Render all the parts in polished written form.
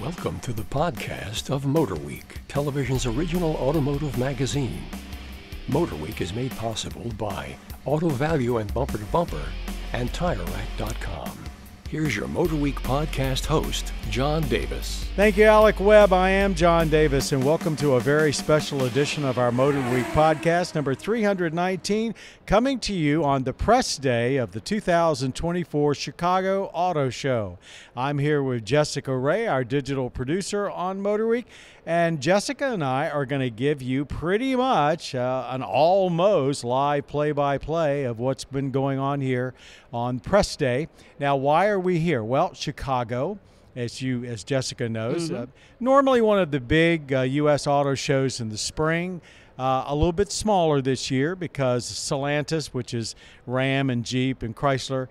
Welcome to the podcast of MotorWeek, television's original automotive magazine. MotorWeek is made possible by Auto Value and Bumper to Bumper and TireRack.com. Here's your MotorWeek podcast host, John Davis. Thank you, Alec Webb. I am John Davis, and welcome to a very special edition of our MotorWeek podcast, number 319, coming to you on the press day of the 2024 Chicago Auto Show. I'm here with Jessica Ray, our digital producer on MotorWeek, and Jessica and I are going to give you pretty much an almost live play-by-play of what's been going on here on press day. Now, why are we here? Well, Chicago, as Jessica knows, normally one of the big U.S. auto shows in the spring. A little bit smaller this year because Stellantis, which is Ram and Jeep and Chrysler,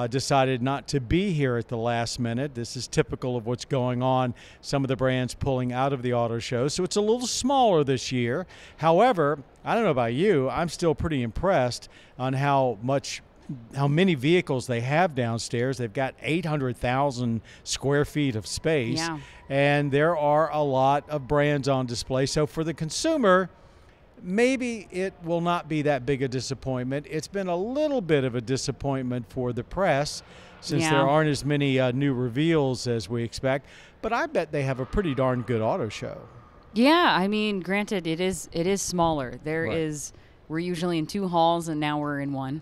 decided not to be here at the last minute. This is typical of what's going on, some of the brands pulling out of the auto show. So it's a little smaller this year. However, I don't know about you, I'm still pretty impressed on how many vehicles they have downstairs. They've got 800,000 square feet of space, and there are a lot of brands on display. So for the consumer, maybe it will not be that big a disappointment. It's been a little bit of a disappointment for the press since there aren't as many new reveals as we expect. But I bet they have a pretty darn good auto show. Yeah, I mean, granted, it is smaller. We're usually in two halls, and now we're in one.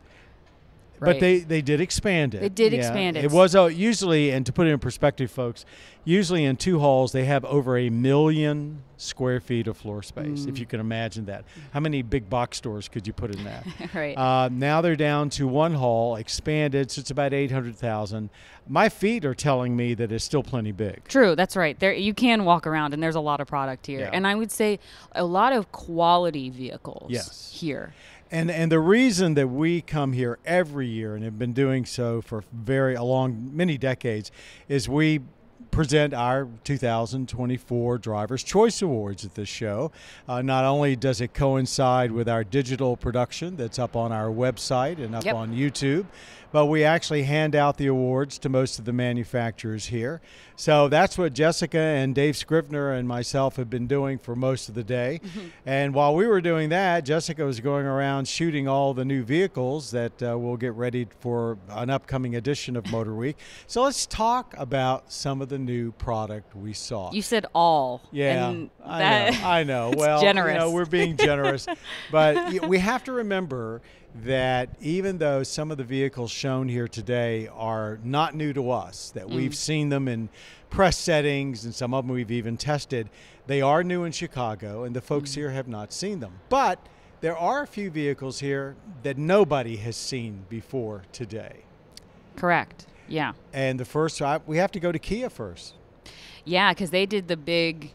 Right. But they did expand it. They did expand it. It was usually, and to put it in perspective, folks, usually in two halls they have over 1 million square feet of floor space, if you can imagine that. How many big box stores could you put in that? Right. Now they're down to one hall, expanded, so it's about 800,000. My feet are telling me that it's still plenty big. True, that's right. There you can walk around, and there's a lot of product here. Yeah. And I would say a lot of quality vehicles here. And the reason that we come here every year and have been doing so for many decades is we present our 2024 Driver's Choice Awards at this show. Not only does it coincide with our digital production that's up on our website and up on YouTube, but we actually hand out the awards to most of the manufacturers here. So that's what Jessica and Dave Scrivener and myself have been doing for most of the day. And while we were doing that, Jessica was going around shooting all the new vehicles that we'll get ready for an upcoming edition of MotorWeek. So let's talk about some of the new product we saw. You said all. Yeah, and I know. Well, generous. We're being generous. But we have to remember that even though some of the vehicles shown here today are not new to us, that we've seen them in press settings and some of them we've even tested, they are new in Chicago and the folks here have not seen them. But there are a few vehicles here that nobody has seen before today. Correct. Yeah. And the first, we have to go to Kia first. Yeah, because they did the big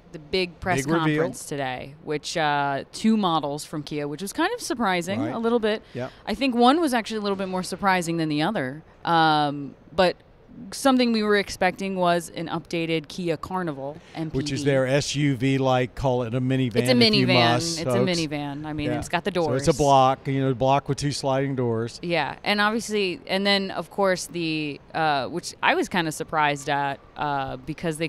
press conference today, which 2 models from Kia, which was kind of surprising a little bit. Yeah. I think one was actually a little bit more surprising than the other. But something we were expecting was an updated Kia Carnival MPV. Which is their SUV-like, call it a minivan. It's a minivan. It's a minivan. I mean, it's got the doors. So it's a block, block with 2 sliding doors. Yeah, and obviously, and then of course the, which I was kind of surprised at because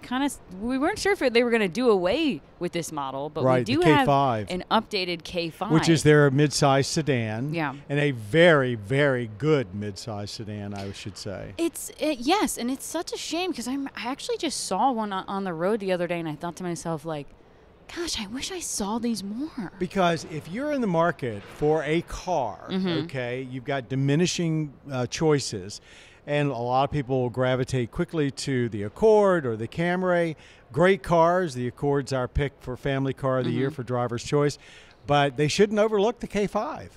we weren't sure if they were going to do away with this model, but we do have an updated K5. Which is their mid-size sedan. Yeah. And a very, very good mid-size sedan, I should say. Yes, and it's such a shame because I actually just saw one on the road the other day, and I thought to myself, like, gosh, I wish I saw these more. Because if you're in the market for a car, you've got diminishing choices, and a lot of people will gravitate quickly to the Accord or the Camry. Great cars. The Accord's our pick for Family Car of the Year for Driver's Choice, but they shouldn't overlook the K5.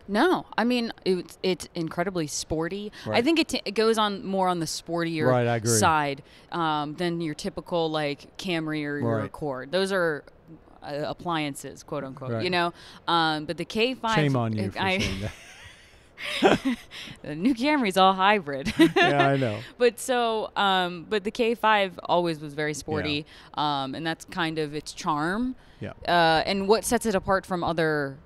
No, I mean, it's incredibly sporty. Right. I think it goes on more on the sportier side than your typical like Camry or your Accord. Those are appliances, quote unquote, but the K5. Shame on you for saying that. The new Camry's all hybrid. Yeah, I know. But the K5 always was very sporty, and that's kind of its charm. Yeah. And what sets it apart from other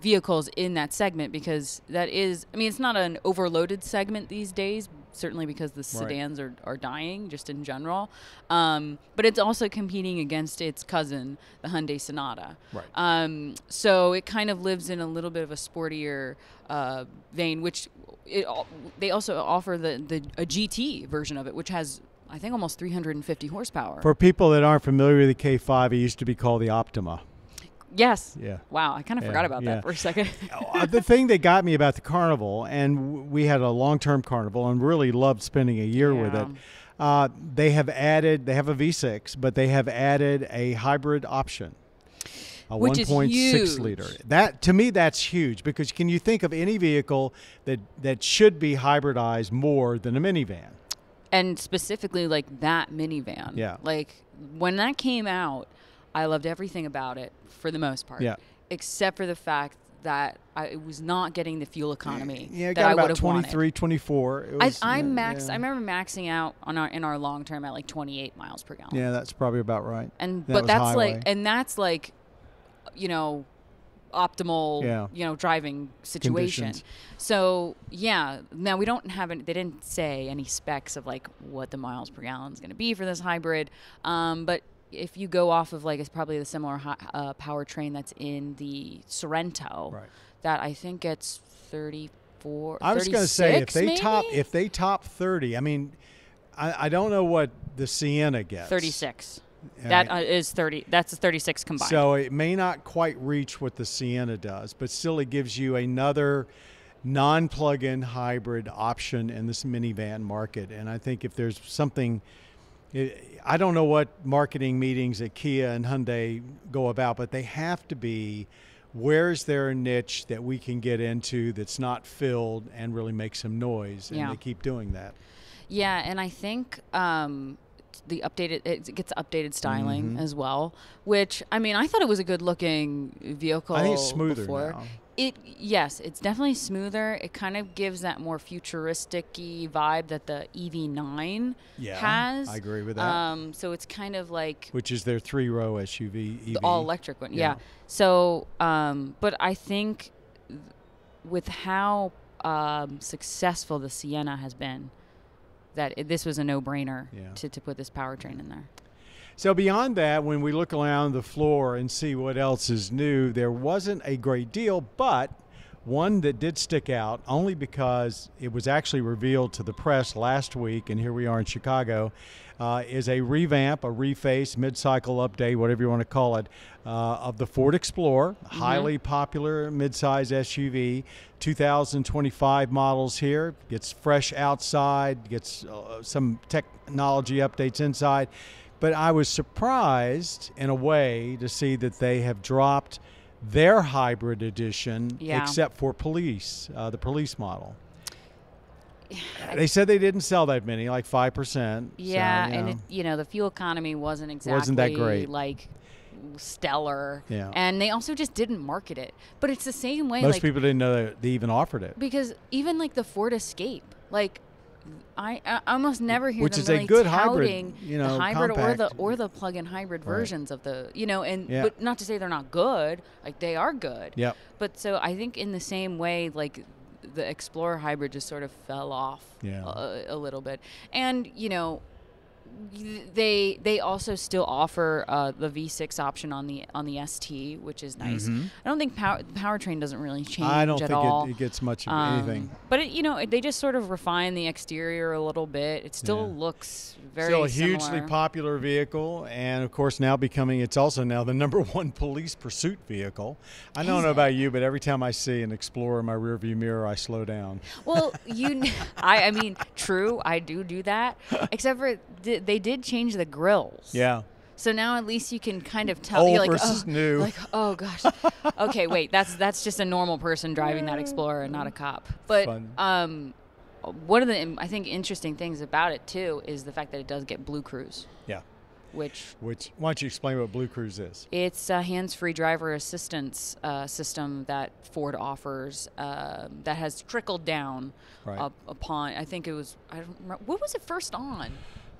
vehicles in that segment, because that is, I mean, it's not an overloaded segment these days, certainly because the sedans are dying just in general. But it's also competing against its cousin, the Hyundai Sonata. Right. So it kind of lives in a little bit of a sportier vein, which they also offer a GT version of it, which has, I think, almost 350 horsepower. For people that aren't familiar with the K5, it used to be called the Optima. Yes. Yeah. Wow, I kind of forgot about that for a second. The thing that got me about the Carnival, and we had a long-term Carnival and really loved spending a year with it, they have a V6, but they have added a hybrid option. A 1.6 liter. That, to me, that's huge, because can you think of any vehicle that should be hybridized more than a minivan? And specifically like that minivan. Yeah. Like when that came out, I loved everything about it for the most part. Yeah. Except for the fact that I was not getting the fuel economy that I would about have 23, wanted. 24. I remember maxing out in our long term at like 28 miles per gallon. Yeah, that's probably about right. But that's like optimal, driving situation. Conditions. So yeah, now we don't have they didn't say any specs of like what the miles per gallon is going to be for this hybrid. But if you go off of like, it's probably the similar powertrain that's in the Sorento, that I think gets 34. I was going to say if they maybe? top 30. I mean, I don't know what the Sienna gets. 36. That is 30. That's a 36 combined. So it may not quite reach what the Sienna does, but still it gives you another non-plug-in hybrid option in this minivan market. And I think if there's something, I don't know what marketing meetings at Kia and Hyundai go about, but they have to be, where's there a niche that we can get into that's not filled and really make some noise? And they keep doing that. Yeah, and I think it gets updated styling as well, which, I mean, I thought it was a good looking vehicle. I think it's smoother now. Yes, it's definitely smoother. It kind of gives that more futuristic-y vibe that the EV9 has. I agree with that. So it's kind of like, which is their 3-row SUV EV. The all-electric one, yeah. So, but I think with how successful the Sienna has been, that this was a no-brainer to put this powertrain in there. So beyond that, when we look around the floor and see what else is new, there wasn't a great deal, but one that did stick out only because it was actually revealed to the press last week, and here we are in Chicago, is a revamp, a reface, mid-cycle update, whatever you want to call it, of the Ford Explorer, highly popular mid-size SUV. 2025 models here. Gets fresh outside, gets some technology updates inside. But I was surprised, in a way, to see that they have dropped their hybrid edition, except for the police model. They said they didn't sell that many, like 5%. Yeah, so, and the fuel economy wasn't exactly that great. Like stellar. Yeah. And they also just didn't market it. But it's the same way. Most people didn't know that they even offered it. Because even like the Ford Escape, like I almost never hear which them is really a good touting hybrid, the hybrid compact. or the plug-in hybrid versions of the, but not to say they're not good, like they are good. Yep. But so I think in the same way, like the Explorer hybrid just sort of fell off a little bit. And, they also still offer the V6 option on the ST, which is nice. I don't think powertrain doesn't really change. I don't at think all. It gets much of anything. But they just sort of refine the exterior a little bit. It still looks very still a similar. hugely popular vehicle, and of course now it's also now the #1 police pursuit vehicle. I don't know about you, but every time I see an Explorer in my rearview mirror, I slow down. Well, I mean, true, I do that. Except for they did change the grills. Yeah. So now at least you can kind of tell. Old you're like, versus new. Like, oh gosh. Okay, wait. That's just a normal person driving that Explorer and not a cop. But one of the I think interesting things about it too is the fact that it does get Blue Cruise. Yeah. Which why don't you explain what Blue Cruise is? It's a hands-free driver assistance system that Ford offers that has trickled down upon. I think it was. I don't remember, what was it first on?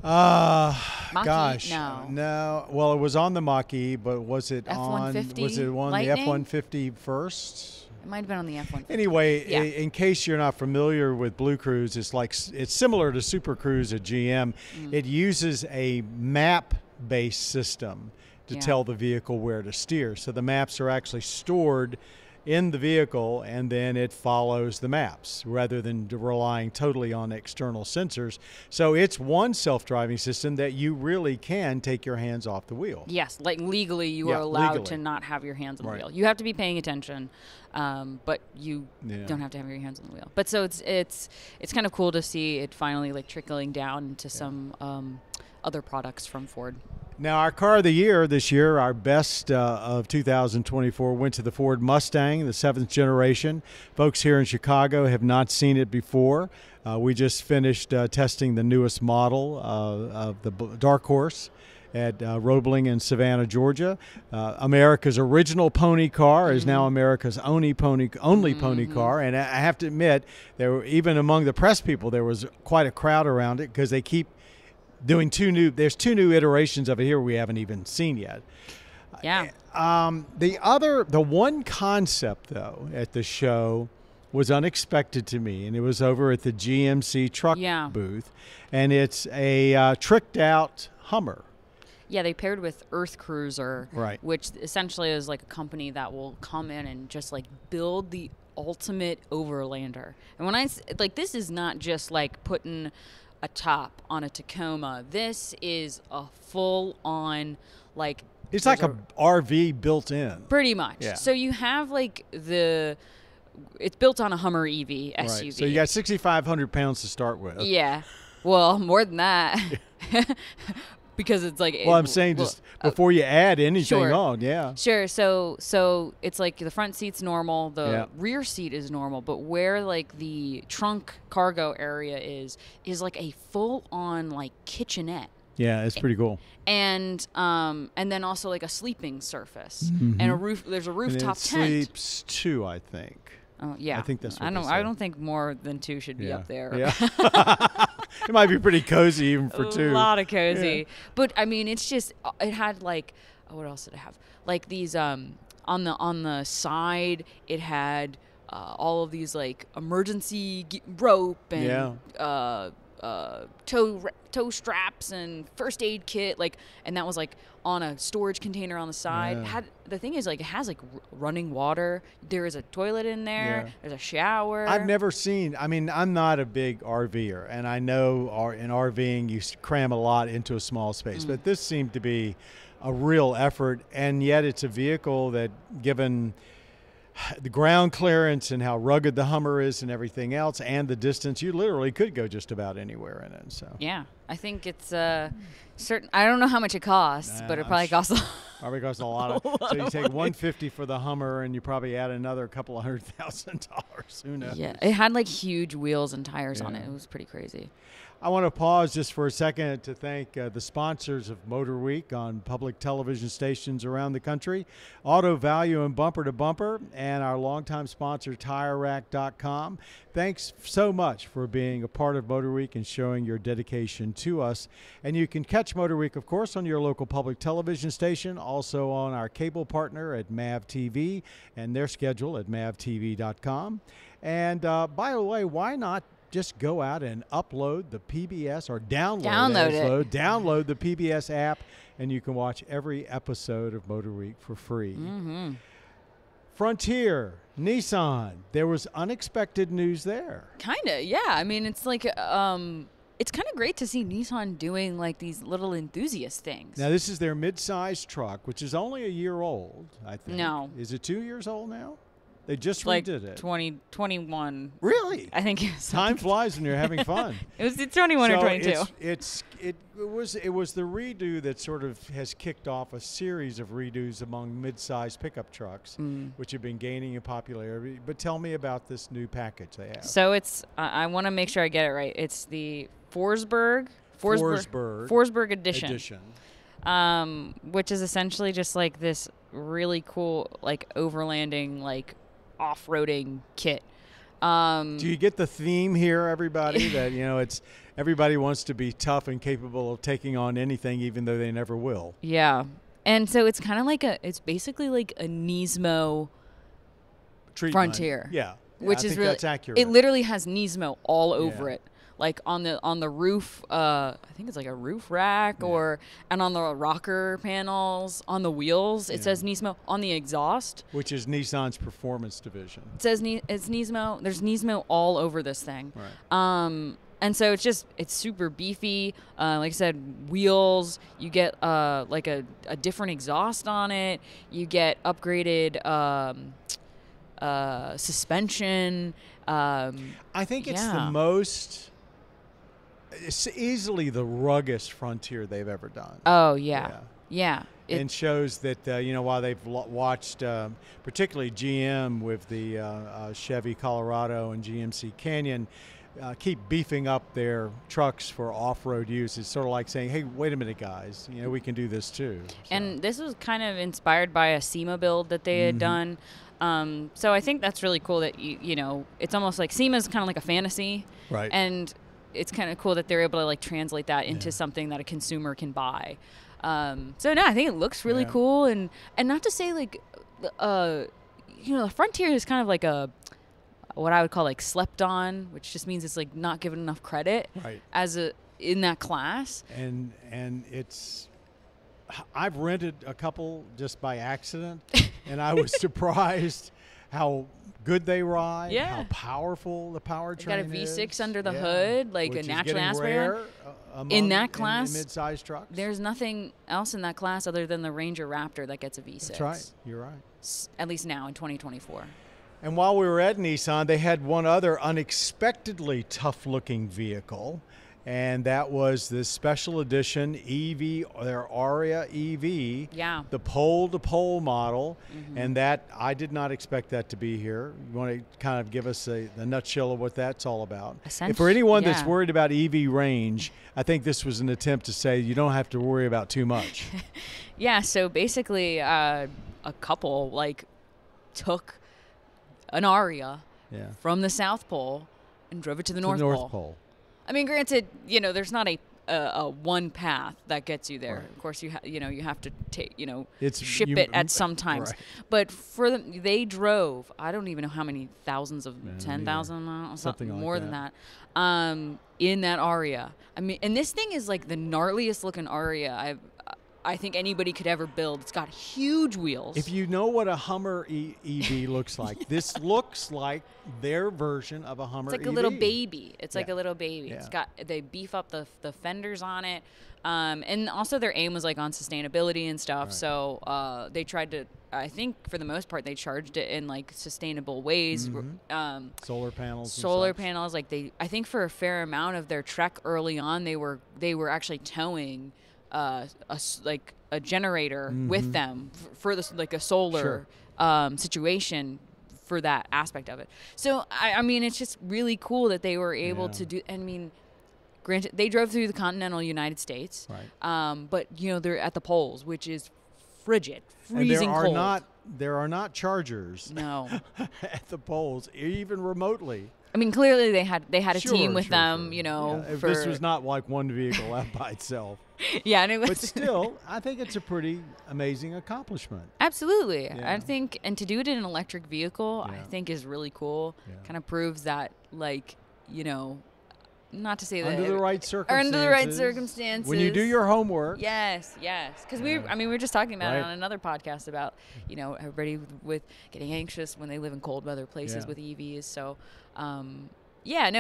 Mach-E? Gosh, no. Well, it was on the Mach-E, but was it F-150 on? Was it on Lightning? the F-150 first? It might have been on the F-150. Anyway, yeah. In case you're not familiar with Blue Cruise, it's similar to Super Cruise at GM. It uses a map-based system to tell the vehicle where to steer. So the maps are actually stored in the vehicle, and then it follows the maps rather than relying totally on external sensors. So it's one self-driving system that you really can take your hands off the wheel. Yes, like legally you are allowed to not have your hands on the wheel. You have to be paying attention, but you don't have to have your hands on the wheel. But so it's kind of cool to see it finally like trickling down into some other products from Ford. Now, our car of the year this year, our best of 2024, went to the Ford Mustang, the 7th generation. Folks here in Chicago have not seen it before. We just finished testing the newest model of the Dark Horse at Roebling in Savannah, Georgia. America's original pony car is now America's only pony car. And I have to admit, even among the press people, there was quite a crowd around it because they keep doing there's two new iterations of it here we haven't even seen yet. Yeah. The one concept, though, at the show was unexpected to me, and it was over at the GMC truck booth, and it's a tricked-out Hummer. Yeah, they paired with Earth Cruiser, right, which essentially is like a company that will come in and just like build the ultimate overlander. And when I like, this is not just like putting a top on a Tacoma. This is a full-on, like... It's like a RV built in. Pretty much. Yeah. So you have, like, it's built on a Hummer EV SUV. Right. So you got 6,500 pounds to start with. Yeah. Well, more than that. Because it's like... Well, I'm saying just before you add anything on, Sure. So it's like the front seat's normal, the rear seat is normal, but where like the trunk cargo area is like a full-on like kitchenette. Yeah, it's pretty cool. And then also like a sleeping surface and a roof. There's a rooftop tent. Sleeps two, I think. Oh yeah, I think that's what I don't think more than two should be up there. Yeah. It might be pretty cozy even for two. A lot of cozy. Yeah. But I mean, it's just it had like what else did it have? Like these on the side, it had all of these like emergency rope and tow straps and first aid kit, like, and that was like on a storage container on the side. The thing is, like, it has like running water. There is a toilet in there. Yeah. There's a shower. I've never seen. I mean, I'm not a big RVer, and I know in RVing you cram a lot into a small space, but this seemed to be a real effort, and yet it's a vehicle that, given the ground clearance and how rugged the Hummer is and everything else, and the distance, you literally could go just about anywhere in it. So yeah, I think it's certain. I don't know how much it costs, but it probably costs. Probably costs a lot. So you take $150 for the Hummer, and you probably add another couple of $100,000. Who knows? Yeah, it had like huge wheels and tires on it. It was pretty crazy. I want to pause just for a second to thank the sponsors of MotorWeek on public television stations around the country, Auto Value and Bumper to Bumper, and our longtime sponsor, TireRack.com. Thanks so much for being a part of MotorWeek and showing your dedication to us. And you can catch MotorWeek, of course, on your local public television station, also on our cable partner at MAV TV and their schedule at mavtv.com. And by the way, why not just go out and upload the PBS or download the PBS app, and you can watch every episode of MotorWeek for free. Mm-hmm. Frontier, Nissan, there was unexpected news there. Kind of, yeah. I mean, it's like it's kind of great to see Nissan doing like these little enthusiast things. Now, this is their mid-sized truck, which is only a year old, I think. No. Is it 2 years old now? They just like redid it. 2021. Really? I think it was time flies when you're having fun. It's 21 or 22. It was the redo that sort of has kicked off a series of redos among mid-sized pickup trucks, which have been gaining in popularity. But tell me about this new package they have. So it's I want to make sure I get it right. It's the Forsberg edition. Which is essentially just like this really cool like overlanding like off-roading kit. Do you get the theme here, everybody? That it's everybody wants to be tough and capable of taking on anything, even though they never will. Yeah, and so it's kind of like it's basically like a Nismo treatment. Frontier. Yeah. Which I is think really, that's accurate. it literally has Nismo all over it. Like on the roof, I think it's like a roof rack, and on the rocker panels, on the wheels, it says Nismo. On the exhaust, which is Nissan's performance division, it says it's Nismo. There's Nismo all over this thing. Right. And so it's super beefy. Like I said, wheels. You get like a different exhaust on it. You get upgraded suspension. I think it's the most. It's easily the ruggedest Frontier they've ever done. Oh yeah. And shows that while they've watched particularly GM with the Chevy Colorado and GMC Canyon keep beefing up their trucks for off-road use, it's sort of like saying, hey, wait a minute, guys, we can do this too. So. And this was kind of inspired by a SEMA build that they had done. So I think that's really cool that it's almost like SEMA's kind of like a fantasy, right? And it's kind of cool that they're able to like translate that into something that a consumer can buy. So no, I think it looks really cool, and not to say like, the Frontier is kind of like what I would call like slept on, which just means it's like not given enough credit, right? In that class. And I've rented a couple just by accident, and I was surprised how good they ride, how powerful the powertrain is. Got a V6 under the hood, like which a naturally aspirated. In that class, in mid-size trucks, there's nothing else in that class other than the Ranger Raptor that gets a V6. That's right. You're right. At least now in 2024. And while we were at Nissan, they had one other unexpectedly tough-looking vehicle, and that was the special edition EV, their ARA EV, the pole-to-pole model, and that I did not expect that to be here. You want to kind of give us the nutshell of what that's all about? And for anyone that's worried about EV range, I think this was an attempt to say you don't have to worry about too much. So basically a couple took an Aria from the South Pole and drove it to the North Pole. I mean, granted, there's not a one path that gets you there. Right. Of course, you have to take ship it at some times. Right. But for them, they drove. I don't even know how many thousands of 10,000 something more like than that. In that Aria. I mean, and this thing is like the gnarliest looking Aria I think anybody could ever build. It's got huge wheels. If you know what a Hummer EV looks like, this looks like their version of a Hummer EV. It's like a little baby. It's like a little baby. They beef up the fenders on it. And also their aim was like on sustainability and stuff. Right. So they tried to, I think for the most part, they charged it in like sustainable ways. Solar panels. Like I think for a fair amount of their trek early on, they were actually towing a generator with them for this, like a solar situation for that aspect of it. So I mean, it's just really cool that they were able to do. I mean, granted, they drove through the continental United States, right? But they're at the poles, which is freezing cold. There are not chargers. No. At the poles, even remotely. I mean, clearly they had a team with them, If this was not like one vehicle out by itself. And it was. But still, I think it's a pretty amazing accomplishment. Absolutely. I think, and to do it in an electric vehicle, I think is really cool. Kind of proves that, not to say that. Under the right circumstances. When you do your homework. Yes. Because we were just talking about it on another podcast about, everybody with getting anxious when they live in cold weather places with EVs. So,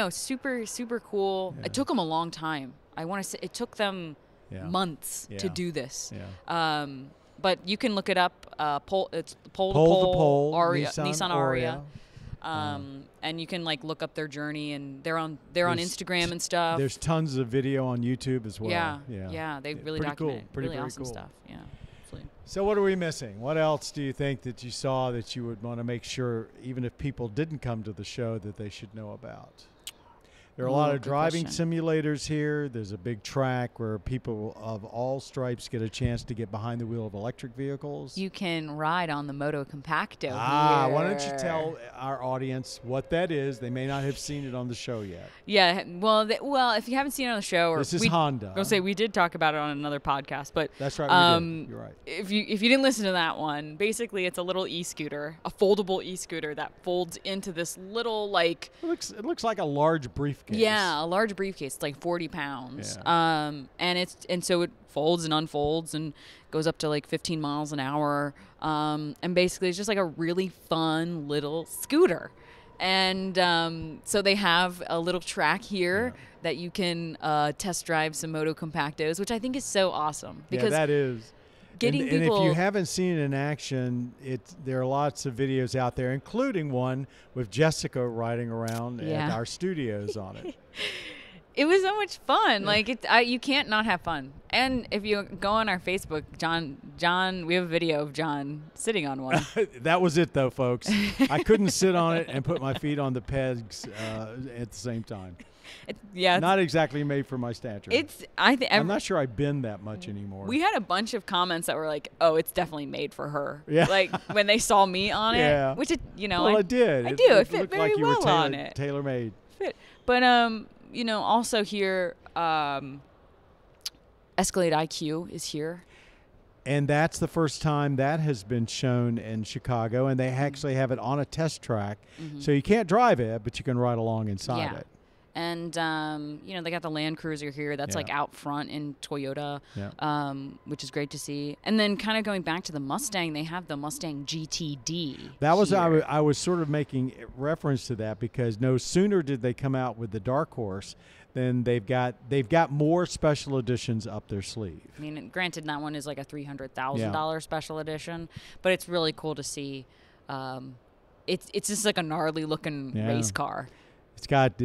super, super cool. It took them a long time. I want to say it took them months to do this. But you can look it up. It's pole-to-pole Nissan Aria. And you can look up their journey, and they're on Instagram and stuff. There's tons of video on YouTube as well. They really document really awesome stuff. So what are we missing? What else do you think that you saw that you would want to make sure, even if people didn't come to the show, that they should know about? There are a lot of driving simulators here. There's a big track where people of all stripes get a chance to get behind the wheel of electric vehicles. You can ride on the Moto Compacto here. Why don't you tell our audience what that is? They may not have seen it on the show yet. Yeah, well, if you haven't seen it on the show, this is Honda. I'll say we did talk about it on another podcast, but that's right. We did. You're right. If you didn't listen to that one, basically it's a little e-scooter, a foldable e-scooter that folds into this little like. It looks like a large briefcase. Yeah, a large briefcase. It's like 40 pounds. Yeah. And so it folds and unfolds and goes up to like 15 miles an hour. And basically it's just like a really fun little scooter. And so they have a little track here that you can test drive some Moto Compactos, which I think is so awesome. Because that is. And if you haven't seen it in action, there are lots of videos out there, including one with Jessica riding around at our studios on it. It was so much fun. Like you can't not have fun. And if you go on our Facebook, John, we have a video of John sitting on one. That was it, though, folks. I couldn't sit on it and put my feet on the pegs at the same time. Not exactly made for my stature. I'm not sure I bend that much anymore. We had a bunch of comments that were like, "Oh, it's definitely made for her." Yeah. Like when they saw me on it, which it did. I do. It fit very well on it. Tailor-made. Fit, but also here, Escalade IQ is here. And that's the first time that has been shown in Chicago, and they actually have it on a test track, so you can't drive it, but you can ride along inside it. And, they got the Land Cruiser here that's like out front in Toyota, which is great to see. And then kind of going back to the Mustang, they have the Mustang GTD. That was, I was sort of making reference to that because no sooner did they come out with the Dark Horse than they've got more special editions up their sleeve. I mean, granted, that one is like a $300,000 special edition, but it's really cool to see. It's just like a gnarly looking race car. It's got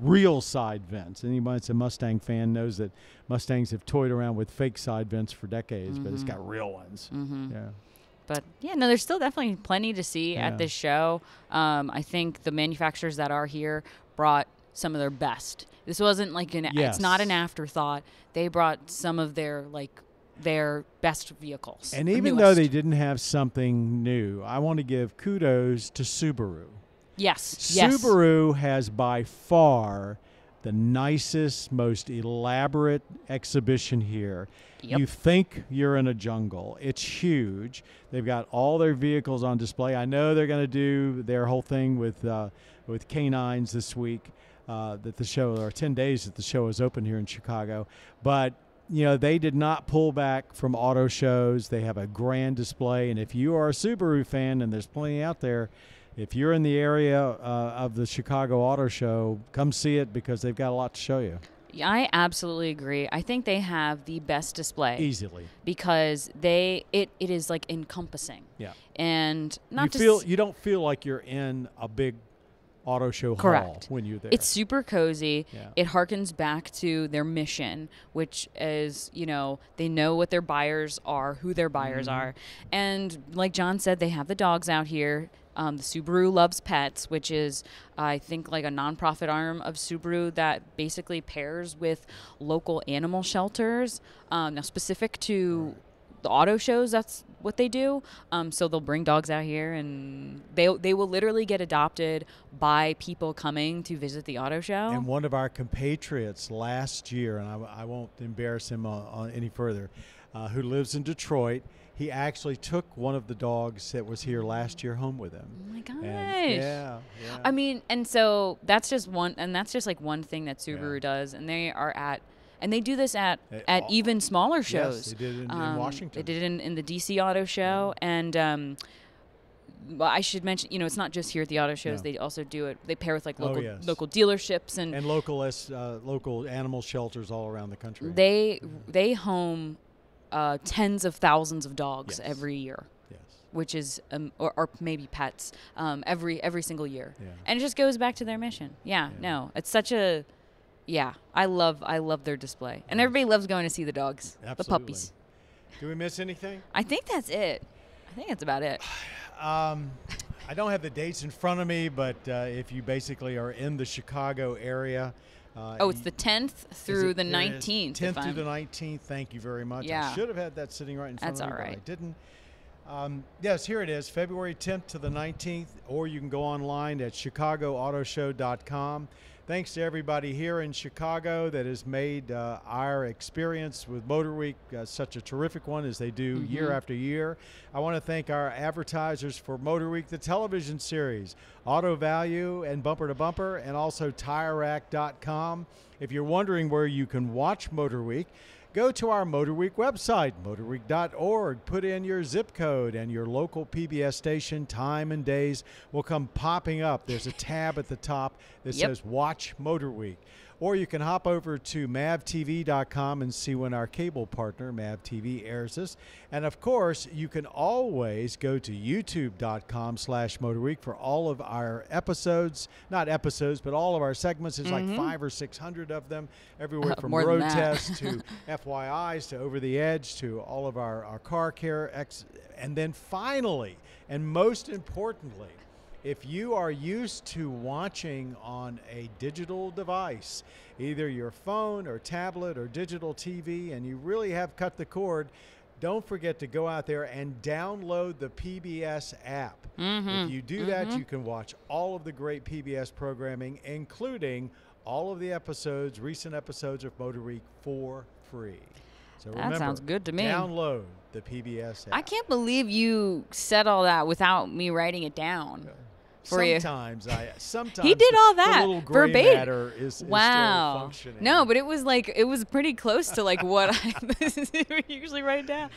real side vents. Anybody that's a Mustang fan knows that Mustangs have toyed around with fake side vents for decades, but it's got real ones. Yeah. But there's still definitely plenty to see at this show. I think the manufacturers that are here brought some of their best. This wasn't like it's not an afterthought. They brought some of their best vehicles. And even though they didn't have something new, I want to give kudos to Subaru. Yes. Subaru has by far the nicest, most elaborate exhibition here. Yep. You think you're in a jungle. It's huge. They've got all their vehicles on display. I know they're going to do their whole thing with canines this week. That the show, or 10 days that the show is open here in Chicago, but they did not pull back from auto shows. They have a grand display, and if you are a Subaru fan, and there's plenty out there, if you're in the area of the Chicago Auto Show, come see it because they've got a lot to show you. I absolutely agree. I think they have the best display. Easily. Because it is like encompassing. Yeah. And you don't feel like you're in a big auto show hall when you're there. It's super cozy. Yeah. It harkens back to their mission, which is, they know what their buyers are, who their buyers are. And like John said, they have the dogs out here. The Subaru Loves Pets, which is, I think, like a nonprofit arm of Subaru that basically pairs with local animal shelters. Now, specific to the auto shows, that's what they do. So they'll bring dogs out here, and they will literally get adopted by people coming to visit the auto show. And one of our compatriots last year, and I won't embarrass him any further, who lives in Detroit, he actually took one of the dogs that was here last year home with him. Oh my gosh! Yeah. I mean, and so that's just one thing that Subaru does, and they do this at even smaller shows. Yes, they did it in Washington. They did it in the DC Auto Show, and I should mention, it's not just here at the auto shows. No. They also do it. They pair with like local dealerships and local animal shelters all around the country. They home tens of thousands of dogs every year. Yes. Which is or maybe pets every single year. Yeah. And it just goes back to their mission. No, it's such a I love their display. And everybody loves going to see the dogs. Absolutely. The puppies. Do we miss anything? I think that's it. I think that's about it. I don't have the dates in front of me, but if you basically are in the Chicago area. It's the 10th through the 19th. 10th through the 19th. Thank you very much. Yeah. I should have had that sitting right in front of me, all right. but I didn't. Yes, here it is, February 10th to the 19th, or you can go online at chicagoautoshow.com. Thanks to everybody here in Chicago that has made our experience with MotorWeek such a terrific one as they do year after year. I want to thank our advertisers for MotorWeek, the television series, Auto Value and Bumper to Bumper, and also TireRack.com. If you're wondering where you can watch MotorWeek, go to our MotorWeek website, motorweek.org, put in your zip code, and your local PBS station, time and days will come popping up. There's a tab at the top that says Watch MotorWeek. Or you can hop over to mavtv.com and see when our cable partner, MavTV, airs this. And, of course, you can always go to youtube.com/MotorWeek for all of our episodes. Not episodes, but all of our segments. There's like 500 or 600 of them, everywhere from road tests to FYIs to Over the Edge to all of our car care. And then finally, and most importantly, if you are used to watching on a digital device, either your phone or tablet or digital TV, and you really have cut the cord, don't forget to go out there and download the PBS app. If you do that, you can watch all of the great PBS programming, including all of the episodes, recent episodes of MotorWeek, for free. So that remember, sounds good to me. Download the PBS app. I can't believe you said all that without me writing it down. Sometimes he did all that the little gray verbatim. matter is still functioning. No, but it was pretty close to like what I usually write down.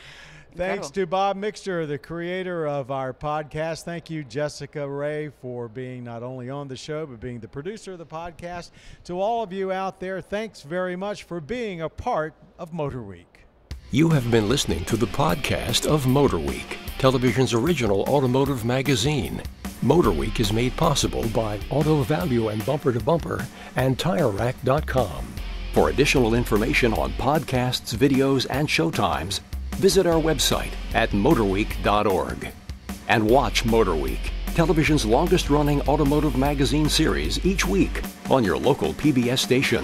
Thanks to Bob Mixter, the creator of our podcast. Thank you, Jessica Ray, for being not only on the show, but being the producer of the podcast. To all of you out there, thanks very much for being a part of MotorWeek. You have been listening to the podcast of MotorWeek, television's original automotive magazine. MotorWeek is made possible by Auto Value and Bumper to Bumper and TireRack.com. For additional information on podcasts, videos, and showtimes, visit our website at motorweek.org. And watch MotorWeek, television's longest-running automotive magazine series each week on your local PBS station.